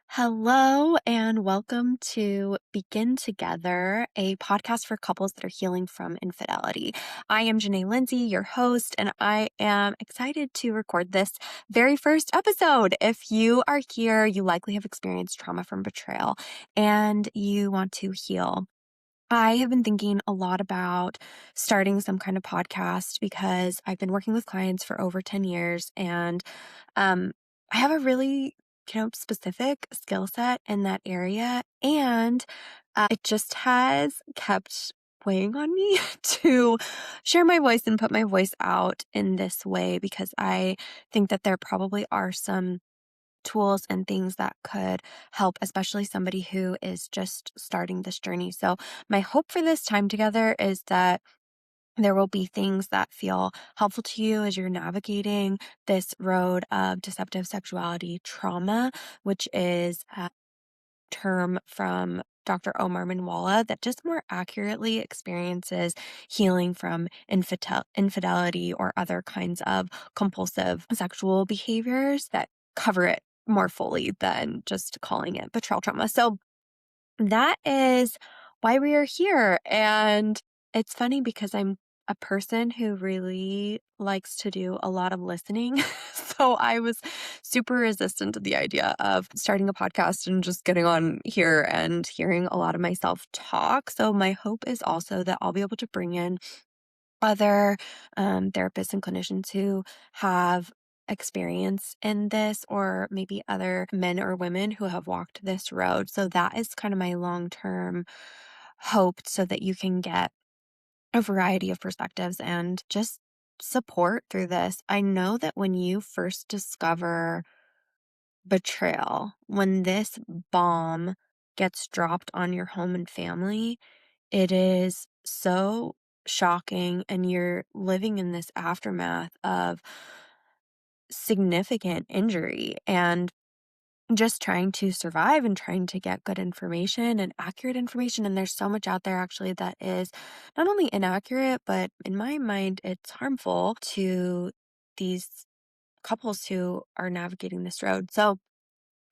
Hello, and welcome to Begin Together, a podcast for couples that are healing from infidelity. I am Janae Lindsay, your host, and I am excited to record this very first episode. If you are here, you likely have experienced trauma from betrayal and you want to heal. I have been thinking a lot about starting some kind of podcast because I've been working with clients for over 10 years and um, I have a really, specific skill set in that area. And it just has kept weighing on me to share my voice and put my voice out in this way because I think that there probably are some tools and things that could help, especially somebody who is just starting this journey. So, my hope for this time together is that there will be things that feel helpful to you as you're navigating this road of deceptive sexuality trauma, which is a term from Dr. Omar Minwalla that just more accurately experiences healing from infidelity or other kinds of compulsive sexual behaviors that cover it more fully than just calling it betrayal trauma. So, that is why we are here. And it's funny because I'm a person who really likes to do a lot of listening. So I was super resistant to the idea of starting a podcast and just getting on here and hearing a lot of myself talk. So my hope is also that I'll be able to bring in other therapists and clinicians who have experience in this, or maybe other men or women who have walked this road. So that is kind of my long term hope so that you can get a variety of perspectives and just support through this. I know that when you first discover betrayal, when this bomb gets dropped on your home and family, it is so shocking, and you're living in this aftermath of significant injury and just trying to survive and trying to get good information and accurate information. And there's so much out there actually that is not only inaccurate, but in my mind, it's harmful to these couples who are navigating this road. So,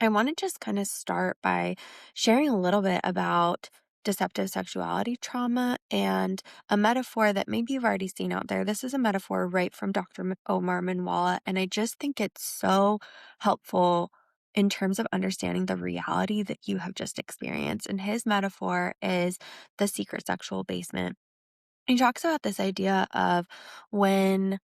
I want to just kind of start by sharing a little bit about deceptive sexuality trauma and a metaphor that maybe you've already seen out there. This is a metaphor right from Dr. Omar Minwalla, and I just think it's so helpful in terms of understanding the reality that you have just experienced. And his metaphor is the secret sexual basement. He talks about this idea of when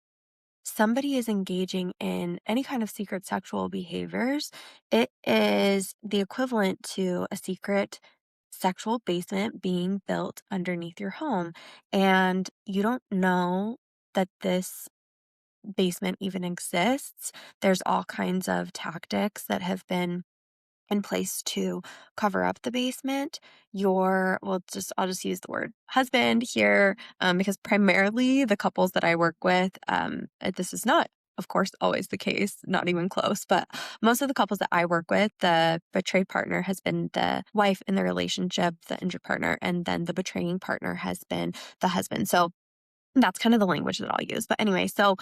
somebody is engaging in any kind of secret sexual behaviors, it is the equivalent to a secret sexual basement being built underneath your home. And you don't know that this basement even exists. There's all kinds of tactics that have been in place to cover up the basement. I'll just use the word husband here, because primarily the couples that I work with, this is not, of course, always the case, not even close, but most of the couples that I work with, the betrayed partner has been the wife in the relationship, the injured partner, and then the betraying partner has been the husband. So that's kind of the language that I'll use. But anyway, so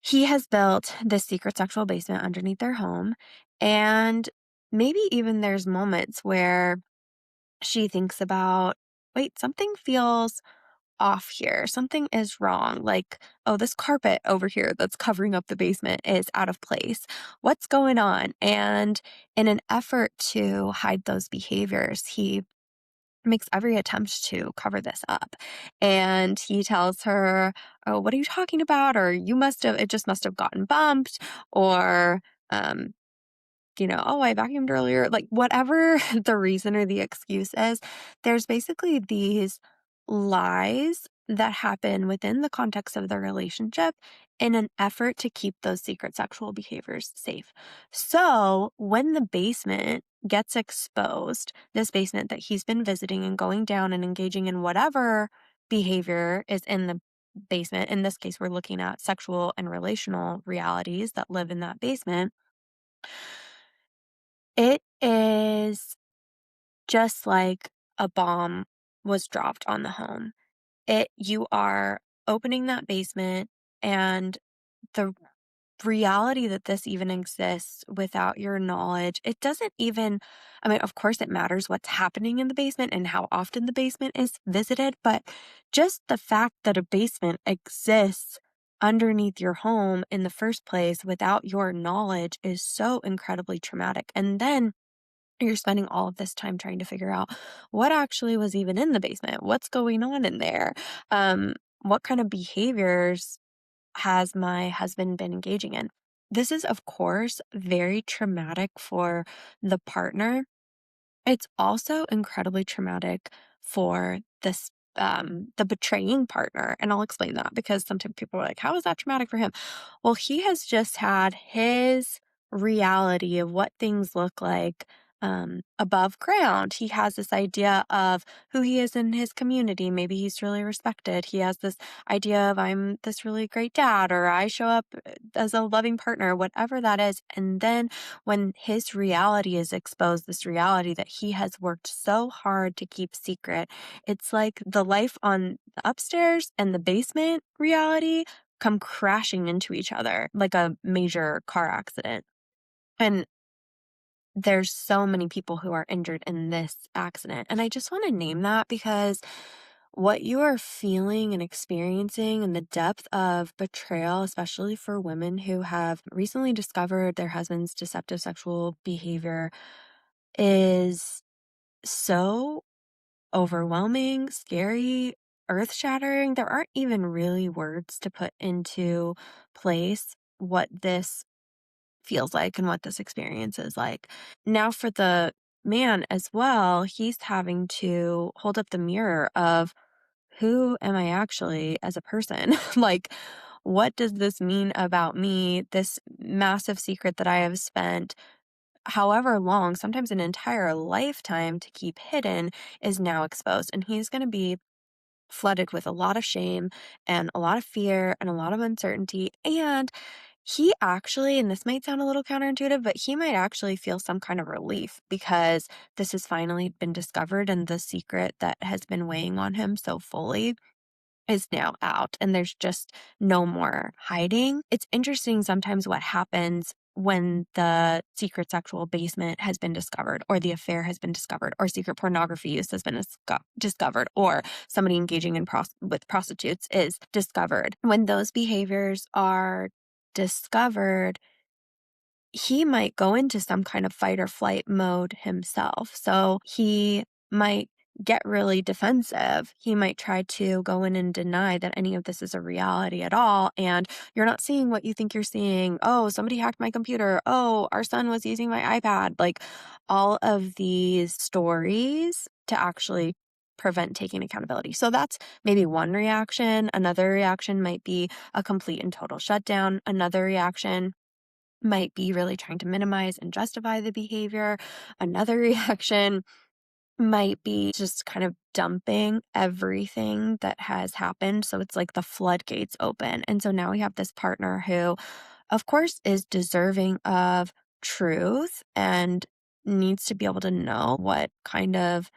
he has built this secret sexual basement underneath their home. And maybe even there's moments where she thinks about, wait, something feels off here. Something is wrong. Like, oh, this carpet over here that's covering up the basement is out of place. What's going on? And in an effort to hide those behaviors, he makes every attempt to cover this up. And he tells her, "Oh, what are you talking about?" Or it just must have gotten bumped. Or, um, "Oh, I vacuumed earlier." Like, whatever the reason or the excuse is, there's basically these lies that happen within the context of the relationship in an effort to keep those secret sexual behaviors safe. So, when the basement gets exposed, this basement that he's been visiting and going down and engaging in whatever behavior is in the basement, in this case, we're looking at sexual and relational realities that live in that basement. It is just like a bomb was dropped on the home. You are opening that basement, and the reality that this even exists without your knowledge, it doesn't even, I mean, of course, it matters what's happening in the basement and how often the basement is visited, but just the fact that a basement exists underneath your home in the first place without your knowledge is so incredibly traumatic. And then you're spending all of this time trying to figure out what actually was even in the basement, what's going on in there, what kind of behaviors has my husband been engaging in? This is, of course, very traumatic for the partner. It's also incredibly traumatic for the betraying partner, and I'll explain that because sometimes people are like, "How is that traumatic for him?" Well, he has just had his reality of what things look like above ground. He has this idea of who he is in his community. Maybe he's really respected. He has this idea of I'm this really great dad, or I show up as a loving partner, whatever that is. And then when his reality is exposed, this reality that he has worked so hard to keep secret, it's like the life on the upstairs and the basement reality come crashing into each other like a major car accident. And there's so many people who are injured in this accident. And I just want to name that because what you are feeling and experiencing and the depth of betrayal, especially for women who have recently discovered their husband's deceptive sexual behavior, is so overwhelming, scary, earth shattering. There aren't even really words to put into place what this feels like and what this experience is like. Now, for the man as well, he's having to hold up the mirror of who am I actually as a person? Like, what does this mean about me? This massive secret that I have spent however long, sometimes an entire lifetime to keep hidden, is now exposed. And he's going to be flooded with a lot of shame and a lot of fear and a lot of uncertainty. And he actually, and this might sound a little counterintuitive, but he might actually feel some kind of relief because this has finally been discovered and the secret that has been weighing on him so fully is now out and there's just no more hiding. It's interesting sometimes what happens when the secret sexual basement has been discovered, or the affair has been discovered, or secret pornography use has been discovered, or somebody engaging in with prostitutes is discovered. When those behaviors are discovered, he might go into some kind of fight or flight mode himself. So he might get really defensive. He might try to go in and deny that any of this is a reality at all. And you're not seeing what you think you're seeing. Oh, somebody hacked my computer. Oh, our son was using my iPad. Like all of these stories to actually prevent taking accountability. So that's maybe one reaction. Another reaction might be a complete and total shutdown. Another reaction might be really trying to minimize and justify the behavior. Another reaction might be just kind of dumping everything that has happened. So it's like the floodgates open. And so now we have this partner who, of course, is deserving of truth and needs to be able to know what kind of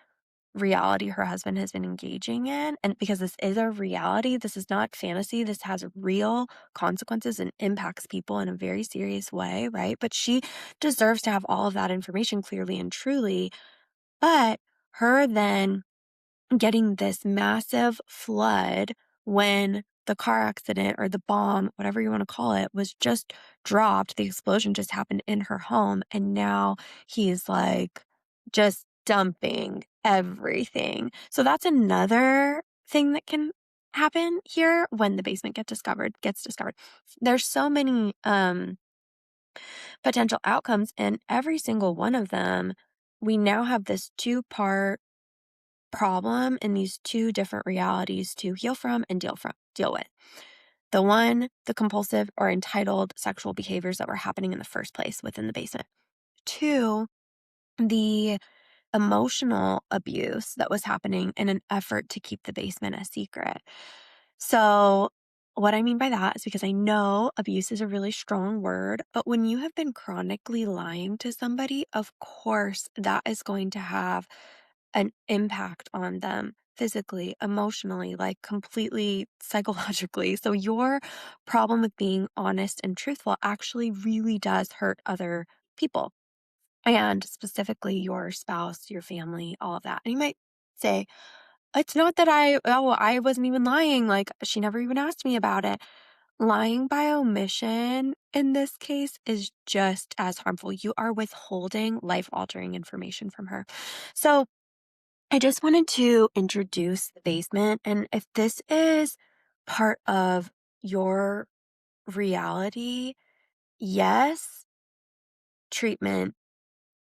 reality her husband has been engaging in. And because this is a reality, this is not fantasy, this has real consequences and impacts people in a very serious way, right? But she deserves to have all of that information clearly and truly. But her then getting this massive flood when the car accident or the bomb, whatever you want to call it, was just dropped. The explosion just happened in her home. And now he's like just dumping everything. So that's another thing that can happen here when the basement gets discovered. There's so many potential outcomes, and every single one of them, we now have this two-part problem in these two different realities to heal from and deal with. The one, the compulsive or entitled sexual behaviors that were happening in the first place within the basement. Two, the emotional abuse that was happening in an effort to keep the basement a secret. So, what I mean by that is because I know abuse is a really strong word, but when you have been chronically lying to somebody, of course, that is going to have an impact on them physically, emotionally, like completely psychologically. So your problem with being honest and truthful actually really does hurt other people, and specifically your spouse, your family, all of that. And you might say, it's not that I wasn't even lying. Like, she never even asked me about it. Lying by omission in this case is just as harmful. You are withholding life altering information from her. So, I just wanted to introduce the basement. And if this is part of your reality, yes, treatment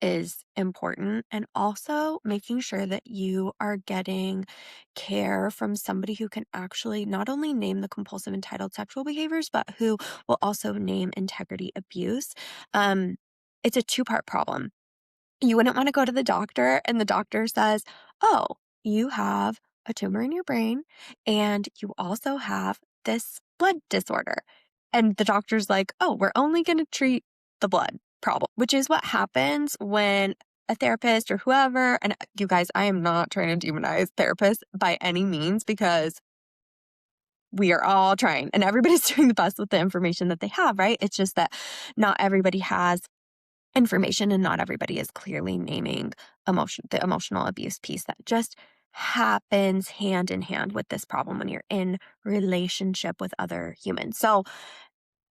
is important. And also making sure that you are getting care from somebody who can actually not only name the compulsive entitled sexual behaviors, but who will also name integrity abuse. Um, it's a two-part problem. You wouldn't want to go to the doctor and the doctor says, "Oh, you have a tumor in your brain and you also have this blood disorder." And the doctor's like, "Oh, we're only going to treat the blood problem," which is what happens when a therapist or whoever, and you guys, I am not trying to demonize therapists by any means because we are all trying and everybody's doing the best with the information that they have, right? It's just that not everybody has information and not everybody is clearly naming the emotional abuse piece that just happens hand in hand with this problem when you're in relationship with other humans. So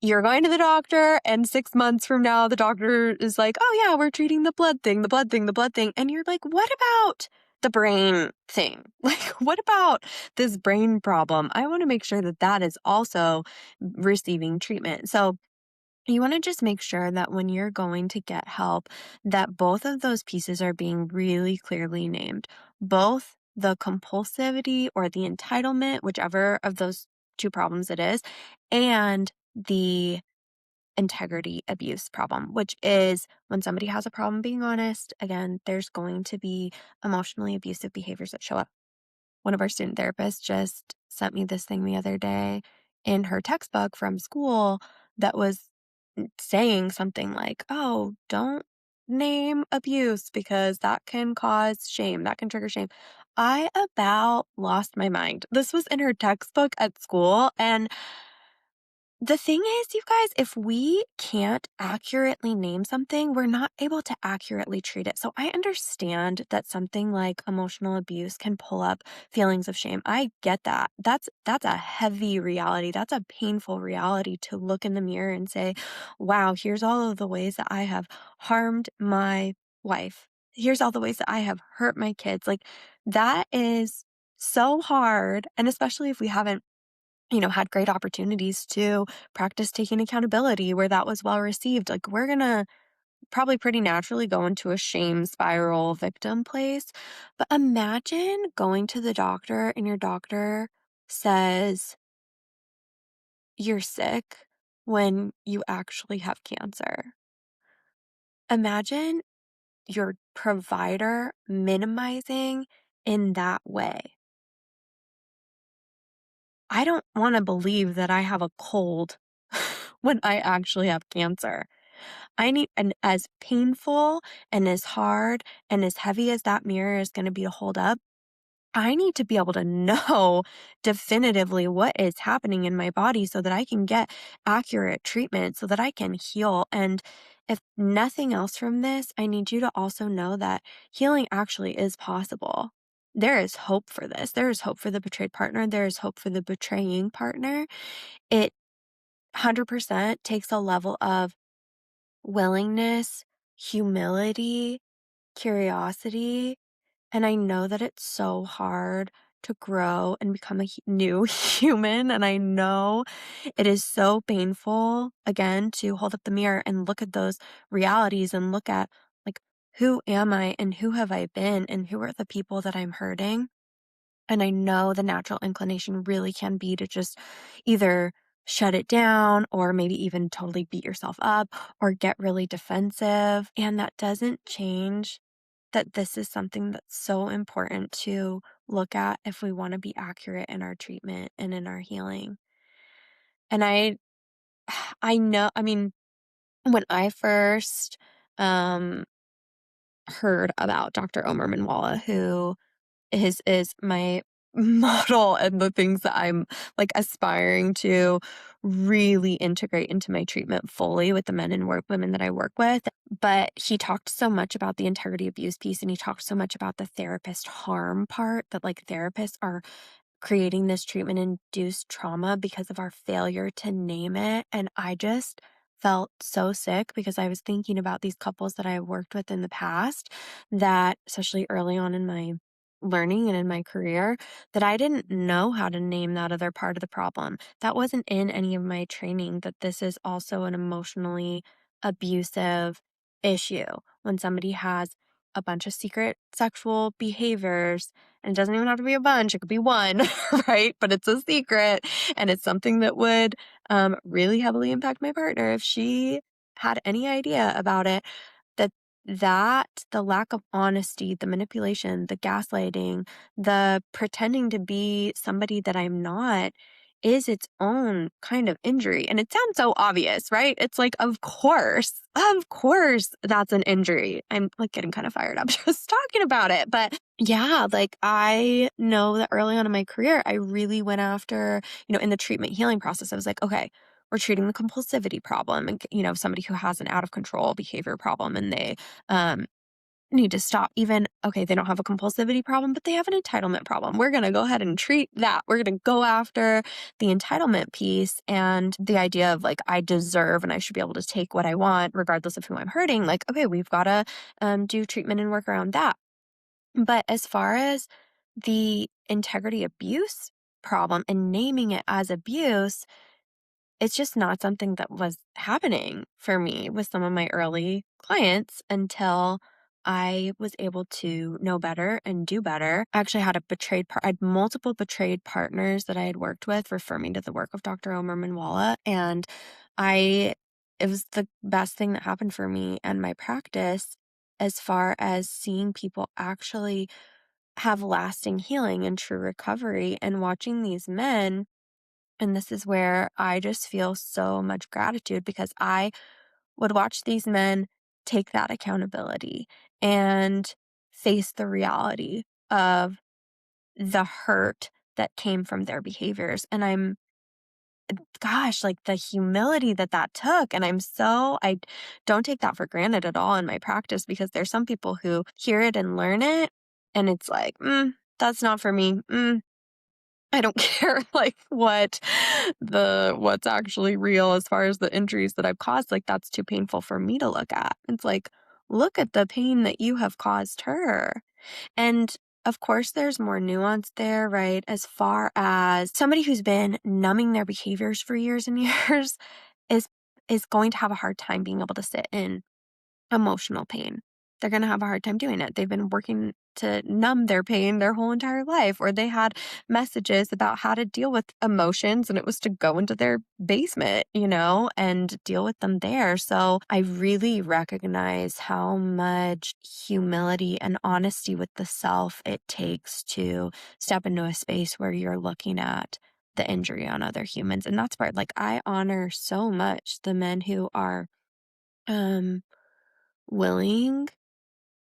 you're going to the doctor and 6 months from now the doctor is like, "Oh yeah, we're treating the blood thing, the blood thing, the blood thing." And you're like, "What about the brain thing? Like, what about this brain problem? I want to make sure that that is also receiving treatment." So you want to just make sure that when you're going to get help, that both of those pieces are being really clearly named. Both the compulsivity or the entitlement, whichever of those two problems it is, and the integrity abuse problem, which is when somebody has a problem being honest, again, there's going to be emotionally abusive behaviors that show up. One of our student therapists just sent me this thing the other day in her textbook from school that was saying something like, "Oh, don't name abuse because that can cause shame, that can trigger shame." I about lost my mind. This was in her textbook at school, and the thing is, you guys, if we can't accurately name something, we're not able to accurately treat it. So I understand that something like emotional abuse can pull up feelings of shame. I get that. That's a heavy reality. That's a painful reality to look in the mirror and say, "Wow, here's all of the ways that I have harmed my wife. Here's all the ways that I have hurt my kids." Like that is so hard, and especially if we haven't had great opportunities to practice taking accountability where that was well received. Like, we're going to probably pretty naturally go into a shame spiral victim place. But imagine going to the doctor and your doctor says you're sick when you actually have cancer. Imagine your provider minimizing in that way. I don't want to believe that I have a cold when I actually have cancer. I need, and as painful and as hard and as heavy as that mirror is going to be to hold up, I need to be able to know definitively what is happening in my body so that I can get accurate treatment, so that I can heal. And if nothing else from this, I need you to also know that healing actually is possible. There is hope for this. There is hope for the betrayed partner. There is hope for the betraying partner. It 100% takes a level of willingness, humility, curiosity, and I know that it's so hard to grow and become a new human, and I know it is so painful, again, to hold up the mirror and look at those realities and look at, like, who am I and who have I been and who are the people that I'm hurting? And I know the natural inclination really can be to just either shut it down or maybe even totally beat yourself up or get really defensive. And that doesn't change that this is something that's so important to look at if we want to be accurate in our treatment and in our healing. And I know, I mean, when I first um heard about Dr. Omer Manwala, who his is my model and the things that I'm, like, aspiring to really integrate into my treatment fully with the men and women that I work with. But he talked so much about the integrity abuse piece, and he talked so much about the therapist harm part, that, like, therapists are creating this treatment induced trauma because of our failure to name it. And I just felt so sick because I was thinking about these couples that I worked with in the past that, especially early on in my learning and in my career, that I didn't know how to name that other part of the problem. That wasn't in any of my training, that this is also an emotionally abusive issue when somebody has a bunch of secret sexual behaviors, and it doesn't even have to be a bunch, it could be one, right? But it's a secret, and it's something that would really heavily impact my partner if she had any idea about it. That the lack of honesty, the manipulation, the gaslighting, the pretending to be somebody that I'm not is its own kind of injury. And it sounds so obvious, right? It's like, of course, that's an injury. I'm like getting kind of fired up just talking about it. But yeah, like I know that early on in my career, I really went after, in the treatment healing process, I was like, okay, we're treating the compulsivity problem and, somebody who has an out of control behavior problem and they, um, need to stop. Even, okay, they don't have a compulsivity problem, but they have an entitlement problem. We're going to go ahead and treat that. We're going to go after the entitlement piece and the idea of like, I deserve and I should be able to take what I want, regardless of who I'm hurting. Like, okay, we've got to do treatment and work around that. But as far as the integrity abuse problem and naming it as abuse, it's just not something that was happening for me with some of my early clients until I was able to know better and do better. I actually had I had multiple betrayed partners that I had worked with refer me to the work of Dr. Omer Manwala, and I it was the best thing that happened for me and my practice as far as seeing people actually have lasting healing and true recovery and watching these men. And this is where I just feel so much gratitude because I would watch these men take that accountability and face the reality of the hurt that came from their behaviors. And gosh, like the humility that that took. And I don't take that for granted at all in my practice because there's some people who hear it and learn it. And it's like, that's not for me. I don't care like what's actually real as far as the injuries that I've caused. Like that's too painful for me to look at. It's like, look at the pain that you have caused her. And of course there's more nuance there, right? As far as somebody who's been numbing their behaviors for years and years is is going to have a hard time being able to sit in emotional pain. They're going to have a hard time doing it. They've been working to numb their pain their whole entire life, or they had messages about how to deal with emotions, and it was to go into their basement, and deal with them there. So I really recognize how much humility and honesty with the self it takes to step into a space where you're looking at the injury on other humans. And that's part, like, I honor so much the men who are, um, willing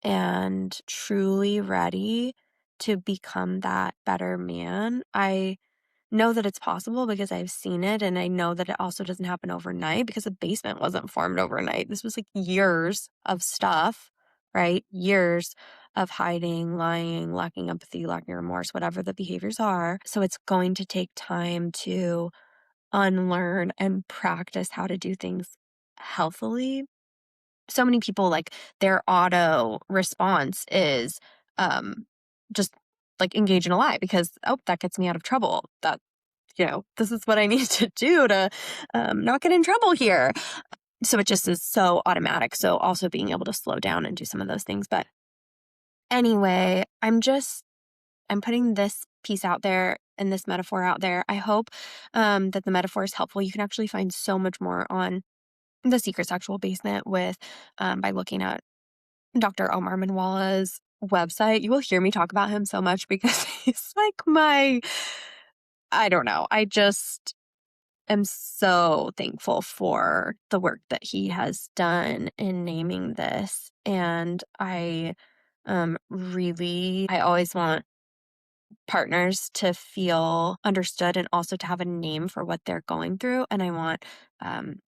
and truly ready to become that better man. I know that it's possible because I've seen it, and I know that it also doesn't happen overnight because the basement wasn't formed overnight. This was like years of stuff, right? Years of hiding, lying, lacking empathy, lacking remorse, whatever the behaviors are. So it's going to take time to unlearn and practice how to do things healthily. So many people, like, their auto response is, um, just, like, engage in a lie because, "Oh, that gets me out of trouble. This is what I need to do to, not get in trouble here." So it just is so automatic. So also being able to slow down and do some of those things. But anyway, I'm putting this piece out there and this metaphor out there. I hope, that the metaphor is helpful. You can actually find so much more on the secret sexual basement by looking at Dr. Omar Manwala's website. You will hear me talk about him so much because he's like I don't know. I just am so thankful for the work that he has done in naming this. And I always want partners to feel understood and also to have a name for what they're going through. And I want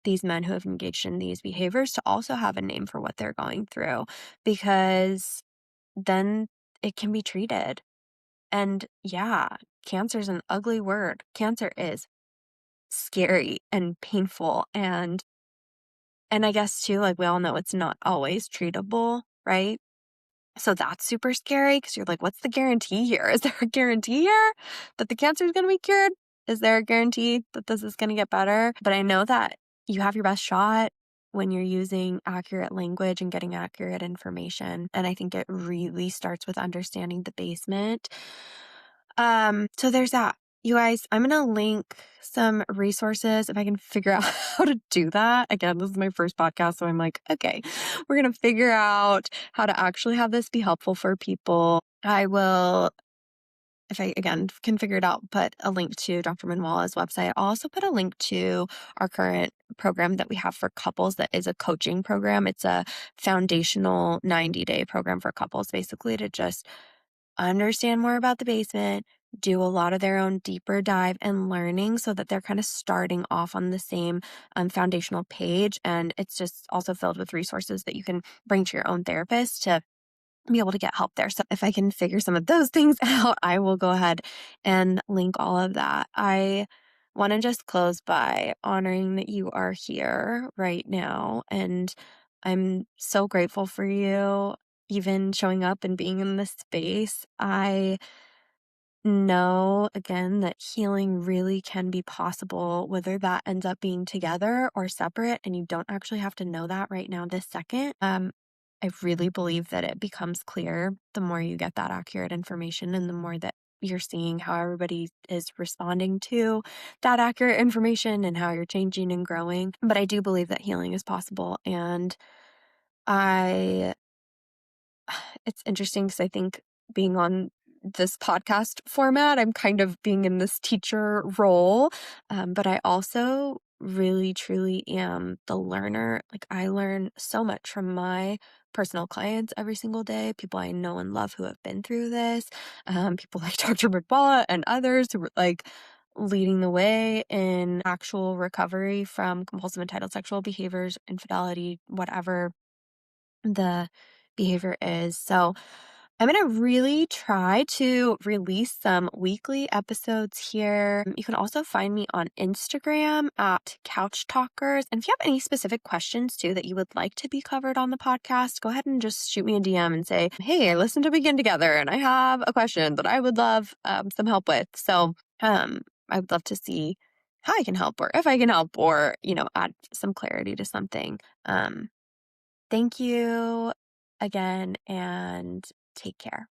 these men who have engaged in these behaviors to also have a name for what they're going through because then it can be treated. And yeah, cancer is an ugly word. Cancer is scary and painful. And I guess too, like we all know it's not always treatable, right? So that's super scary because you're like, what's the guarantee here? Is there a guarantee here that the cancer is going to be cured? Is there a guarantee that this is going to get better? But I know that you have your best shot when you're using accurate language and getting accurate information. And I think it really starts with understanding the basement. So there's that. You guys, I'm going to link some resources if I can figure out how to do that. Again, this is my first podcast, so I'm like, okay, we're going to figure out how to actually have this be helpful for people. I will, if I again can figure it out, put a link to Dr. Manwala's website. I'll also put a link to our current program that we have for couples that is a coaching program. It's a foundational 90-day program for couples, basically to just understand more about the basement, do a lot of their own deeper dive and learning so that they're kind of starting off on the same foundational page. And it's just also filled with resources that you can bring to your own therapist to be able to get help there. So if I can figure some of those things out, I will go ahead and link all of that. I want to just close by honoring that you are here right now. And I'm so grateful for you even showing up and being in this space. I know again that healing really can be possible, whether that ends up being together or separate, and you don't actually have to know that right now, this second. I really believe that it becomes clear the more you get that accurate information and the more that you're seeing how everybody is responding to that accurate information and how you're changing and growing. But I do believe that healing is possible. And I it's interesting because I think being on this podcast format, I'm kind of being in this teacher role. But I also really, truly am the learner. Like, I learn so much from my personal clients every single day, people I know and love who have been through this, people like Dr. Bidwala and others who were like leading the way in actual recovery from compulsive entitled sexual behaviors, infidelity, whatever the behavior is. So I'm going to really try to release some weekly episodes here. You can also find me on Instagram at Couch Talkers. And if you have any specific questions too that you would like to be covered on the podcast, go ahead and just shoot me a DM and say, hey, I listened to Begin Together and I have a question that I would love some help with. So I would love to see how I can help or if I can help or, add some clarity to something. Thank you again and take care.